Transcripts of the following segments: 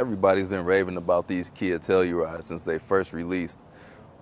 Everybody's been raving about these Kia Tellurides since they first released.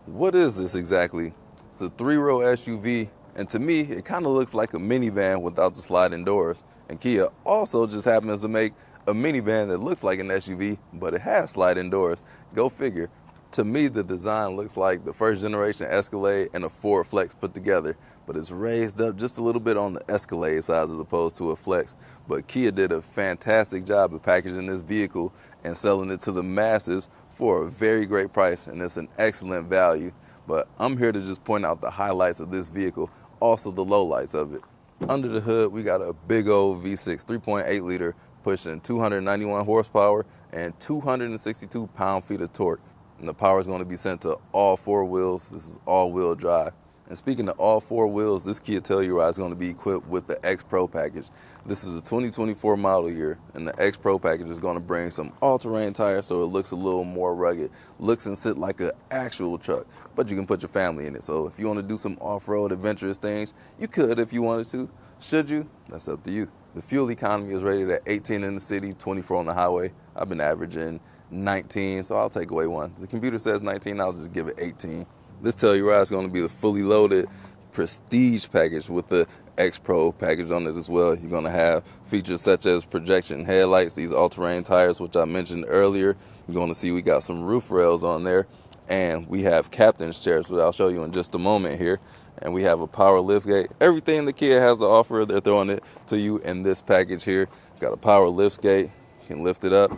What is this exactly? It's a 3-row SUV, and to me, it kind of looks like a minivan without the sliding doors. And Kia also just happens to make a minivan that looks like an SUV, but it has sliding doors. Go figure. To me, the design looks like the first generation Escalade and a Ford Flex put together, but it's raised up just a little bit on the Escalade size as opposed to a Flex. But Kia did a fantastic job of packaging this vehicle and selling it to the masses for a very great price, and it's an excellent value. But I'm here to just point out the highlights of this vehicle, also the lowlights of it. Under the hood, we got a big old V6 3.8 liter pushing 291 horsepower and 262 pound-feet of torque. And the power is going to be sent to all 4 wheels. This is all-wheel drive. And speaking of all 4 wheels, this Kia Telluride is going to be equipped with the X-Pro package. This is a 2024 model year, and the X-Pro package is going to bring some all-terrain tires so it looks a little more rugged, looks and sit like an actual truck, but you can put your family in it. So if you want to do some off-road adventurous things, you could if you wanted to. Should you? That's up to you. The fuel economy is rated at 18 in the city, 24 on the highway. I've been averaging 19, so I'll take away 1. The computer says 19, I'll just give it 18. This Telluride is going to be the fully loaded Prestige package with the X-Pro package on it as well. You're going to have features such as projection headlights, these all-terrain tires, which I mentioned earlier. You're going to see we got some roof rails on there, and we have captain's chairs, which I'll show you in just a moment here. And we have a power liftgate. Everything the Kia has to offer, they're throwing it to you in this package here. Got a power liftgate, you can lift it up.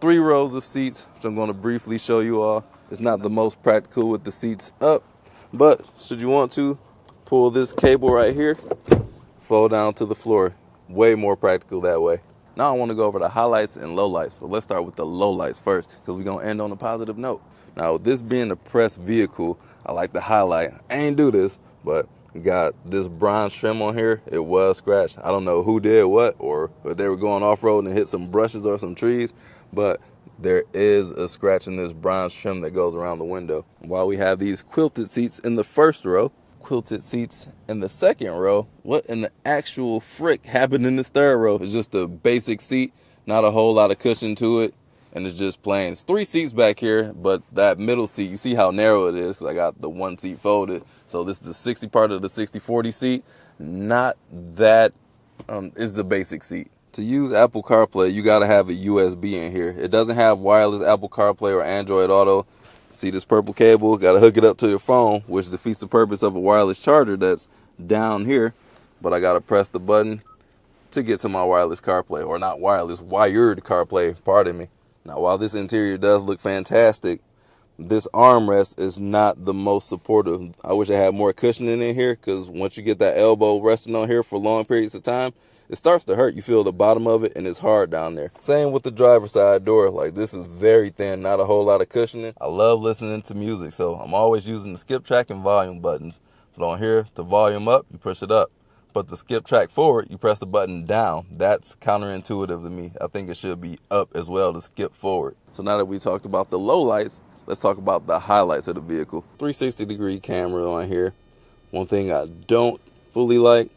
3 rows of seats, which I'm going to briefly show you all. It's not the most practical with the seats up, but should you want to, pull this cable right here, fold down to the floor. Way more practical that way. Now I want to go over the highlights and lowlights, but let's start with the lowlights first because we're going to end on a positive note. Now, with this being a press vehicle, I like to highlight, I ain't do this, but got this bronze trim on here. It was scratched. I don't know who did what, or if they were going off-road and hit some brushes or some trees, but there is a scratch in this bronze trim that goes around the window. While we have these quilted seats in the first row, quilted seats in the second row, what in the actual frick happened in this third row? It's just a basic seat, not a whole lot of cushion to it, and it's just plain. It's 3 seats back here, but that middle seat, you see how narrow it is because I got the 1 seat folded. So this is the 60 part of the 60/40 seat. Not that is the basic seat. To use Apple CarPlay, you got to have a USB in here. It doesn't have wireless Apple CarPlay or Android Auto. See this purple cable? Got to hook it up to your phone, which defeats the purpose of a wireless charger that's down here. But I got to press the button to get to my wireless CarPlay, or not wireless, wired CarPlay, pardon me. Now, while this interior does look fantastic, this armrest is not the most supportive. I wish I had more cushioning in here because once you get that elbow resting on here for long periods of time, it starts to hurt. You feel the bottom of it and it's hard down there. Same with the driver's side door. Like, this is very thin, not a whole lot of cushioning. I love listening to music, so I'm always using the skip track and volume buttons. But on here, to volume up, you push it up. But to skip track forward, you press the button down. That's counterintuitive to me. I think it should be up as well to skip forward. So now that we talked about the lowlights, let's talk about the highlights of the vehicle. 360-degree camera on here. One thing I don't fully like,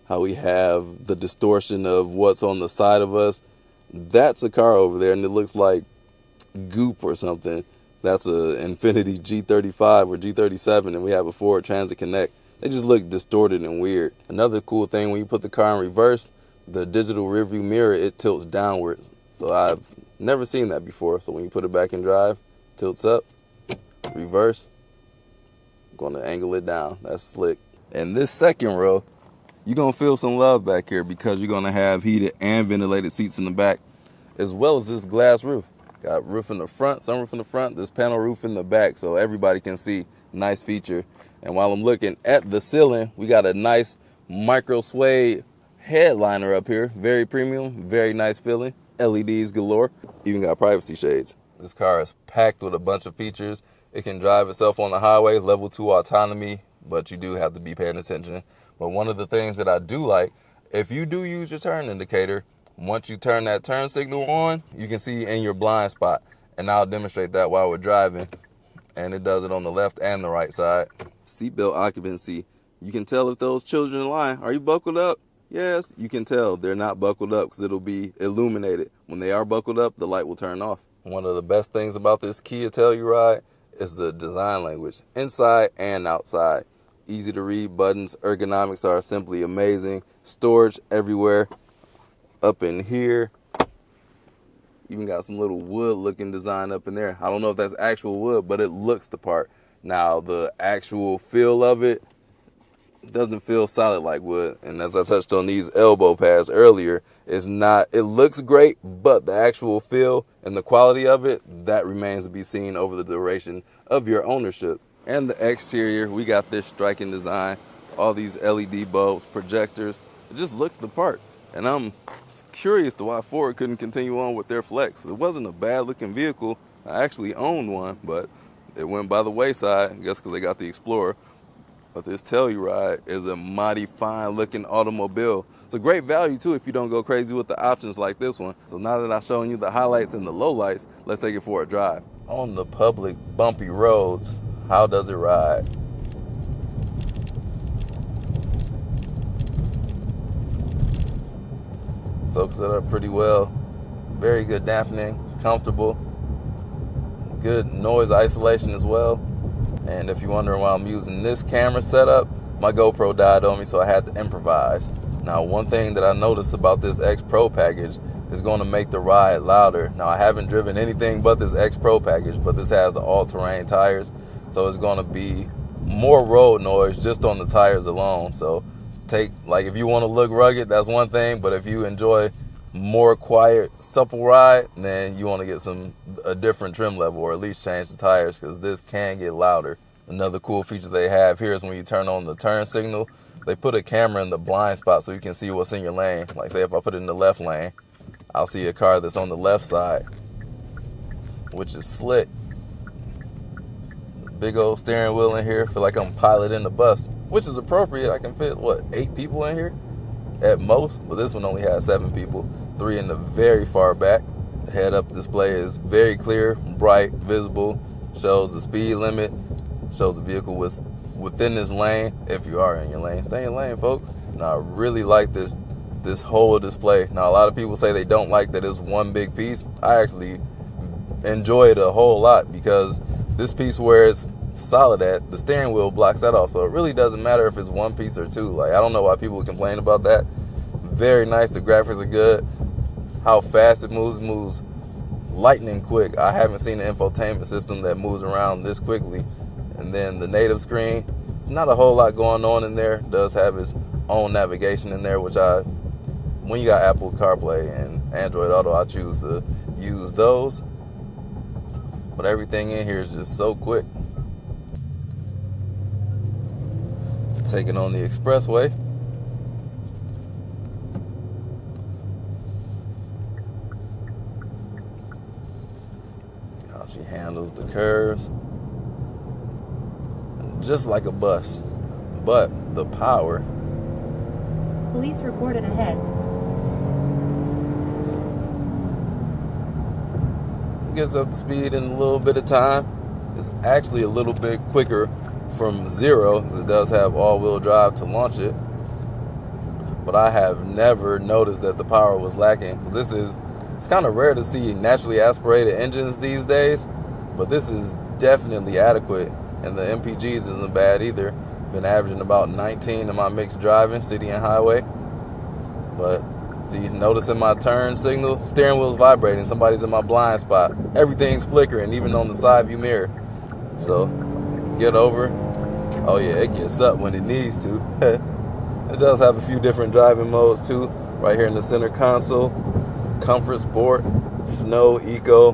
how we have the distortion of what's on the side of us. That's a car over there, and it looks like goop or something. That's a Infiniti G35 or G37, and we have a Ford Transit Connect. They just look distorted and weird. Another cool thing, when you put the car in reverse, the digital rearview mirror, it tilts downwards. So I've never seen that before. So when you put it back in drive, tilts up, reverse, I'm going to angle it down. That's slick. And this second row, you're going to feel some love back here because you're going to have heated and ventilated seats in the back, as well as this glass roof. Got roof in the front, sunroof in the front, this panel roof in the back so everybody can see. Nice feature. And while I'm looking at the ceiling, we got a nice micro suede headliner up here. Very premium, very nice feeling. LEDs galore. Even got privacy shades. This car is packed with a bunch of features. It can drive itself on the highway, level 2 autonomy, but you do have to be paying attention. But one of the things that I do like, if you do use your turn indicator, once you turn that turn signal on, you can see in your blind spot. And I'll demonstrate that while we're driving. And it does it on the left and the right side. Seatbelt occupancy. You can tell if those children are lying. Are you buckled up? Yes, you can tell they're not buckled up because it'll be illuminated. When they are buckled up, the light will turn off. One of the best things about this Kia Telluride is the design language, inside and outside. Easy to read buttons, ergonomics are simply amazing. Storage everywhere. Up in here, even got some little wood looking design up in there. I don't know if that's actual wood, but it looks the part. Now the actual feel of it doesn't feel solid like wood, and as I touched on these elbow pads earlier, it's not, it looks great, but the actual feel and the quality of it, that remains to be seen over the duration of your ownership. And the exterior, we got this striking design, all these LED bulbs, projectors, it just looks the part. And I'm curious to why Ford couldn't continue on with their Flex. It wasn't a bad looking vehicle. I actually owned one, but it went by the wayside, I guess because they got the Explorer. But this Telluride is a mighty fine looking automobile. It's a great value too if you don't go crazy with the options like this one. So now that I've shown you the highlights and the lowlights, let's take it for a drive. On the public bumpy roads, how does it ride? Soaks it up pretty well. Very good dampening, comfortable. Good noise isolation as well. And if you're wondering why I'm using this camera setup, my GoPro died on me, so I had to improvise. Now, one thing that I noticed about this X-Pro package is going to make the ride louder. Now, I haven't driven anything but this X-Pro package, but this has the all-terrain tires, so it's going to be more road noise just on the tires alone. So if you want to look rugged, that's one thing, but if you enjoy more quiet, supple ride, then you want to get a different trim level, or at least change the tires, because this can get louder. Another cool feature they have here is when you turn on the turn signal, they put a camera in the blind spot so you can see what's in your lane. Like say if I put it in the left lane, I'll see a car that's on the left side, which is slick. Big old steering wheel in here, feel like I'm piloting the bus, which is appropriate. I can fit, 8 people in here at most, but this one only has 7 people. 3 in the very far back. The head-up display is very clear, bright, visible, shows the speed limit, shows the vehicle within this lane. If you are in your lane, stay in your lane, folks. Now, I really like this whole display. Now, a lot of people say they don't like that it's one big piece. I actually enjoy it a whole lot, because this piece where it's solid at, the steering wheel blocks that off, so it really doesn't matter if it's one piece or two. Like, I don't know why people complain about that. Very nice. The graphics are good. How fast it moves lightning quick. I haven't seen an infotainment system that moves around this quickly. And then the native screen, not a whole lot going on in there. It does have its own navigation in there, which when you got Apple CarPlay and Android Auto, I choose to use those. But everything in here is just so quick. Taking on the expressway. How she handles the curves. Just like a bus, but the power. Police reported ahead. Gets up to speed in a little bit of time. It's actually a little bit quicker from 0. It does have all-wheel drive to launch it, but I have never noticed that the power was lacking. It's kind of rare to see naturally aspirated engines these days, but this is definitely adequate, and the MPGs isn't bad either. Been averaging about 19 in my mixed driving, city and highway. But see, noticing my turn signal, steering wheel's vibrating, somebody's in my blind spot, everything's flickering, even on the side view mirror. So get over. Oh yeah, it gets up when it needs to. It does have a few different driving modes too. Right here in the center console, comfort, sport, snow, eco.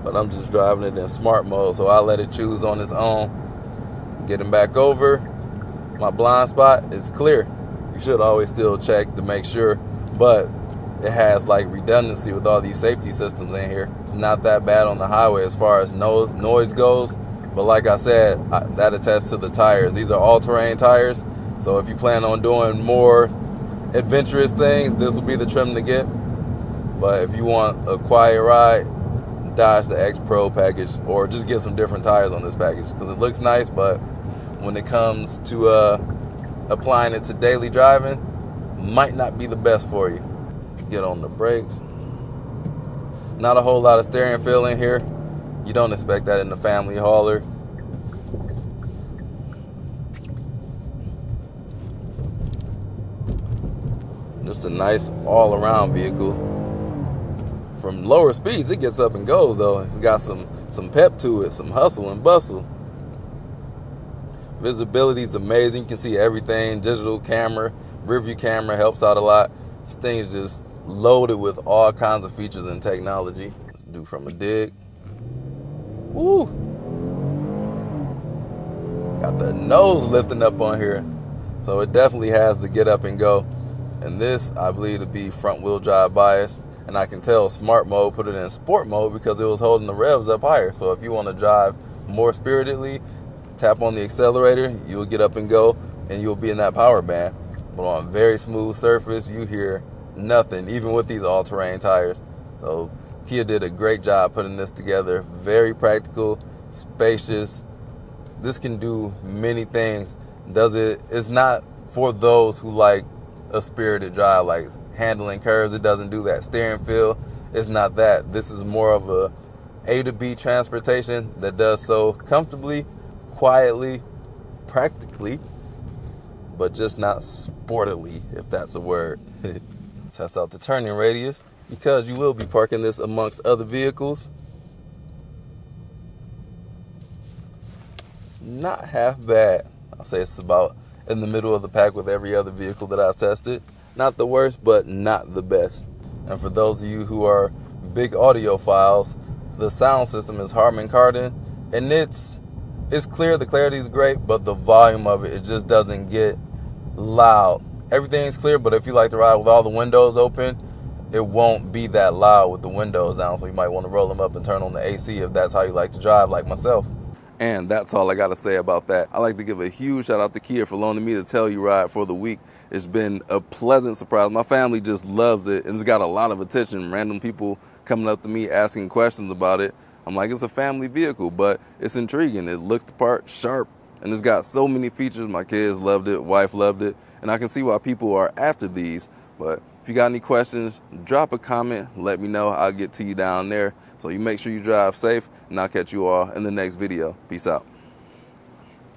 But I'm just driving it in smart mode, so I let it choose on its own. Getting back over, my blind spot is clear. You should always still check to make sure, but it has like redundancy with all these safety systems in here. It's not that bad on the highway as far as noise goes, but like I said, that attests to the tires. These are all-terrain tires, so if you plan on doing more adventurous things, this will be the trim to get. But if you want a quiet ride, dodge the X-Pro package, or just get some different tires on this package, because it looks nice, but when it comes to applying it to daily driving, might not be the best for you. Get on the brakes. Not a whole lot of steering feel in here. You don't expect that in the family hauler. Just a nice all-around vehicle. From lower speeds, it gets up and goes though. It's got some pep to it, some hustle and bustle. Visibility is amazing. You can see everything. Digital camera, rear view camera helps out a lot. This thing is just loaded with all kinds of features and technology. Let's do from a dig. Woo! Got the nose lifting up on here. So it definitely has the get up and go. And this, I believe, to be front wheel drive bias. And I can tell smart mode put it in sport mode because it was holding the revs up higher. So if you want to drive more spiritedly, tap on the accelerator, you'll get up and go, and you'll be in that power band. But on a very smooth surface, you hear nothing, even with these all-terrain tires. So Kia did a great job putting this together. Very practical, spacious. This can do many things. It's not for those who like a spirited drive, like handling curves. It doesn't do that. Steering feel, it's not that. This is more of A to B transportation that does so comfortably, quietly, practically, but just not sportily, if that's a word. Test out the turning radius, because you will be parking this amongst other vehicles. Not half bad. I'll say it's about in the middle of the pack with every other vehicle that I've tested. Not the worst, but not the best. And for those of you who are big audiophiles, the sound system is Harman Kardon, and it's clear. The clarity is great, but the volume of it just doesn't get loud. Everything's clear, but if you like to ride with all the windows open, it won't be that loud with the windows down. So you might want to roll them up and turn on the AC if that's how you like to drive, like myself. And that's all I got to say about that. I'd like to give a huge shout out to Kia for loaning me the Telluride for the week. It's been a pleasant surprise. My family just loves it, and it's got a lot of attention. Random people coming up to me asking questions about it. I'm like, it's a family vehicle, but it's intriguing. It looks the part, sharp, and it's got so many features. My kids loved it, wife loved it, and I can see why people are after these. But if you got any questions, drop a comment, let me know. I'll get to you down there. So you make sure you drive safe, and I'll catch you all in the next video. Peace out.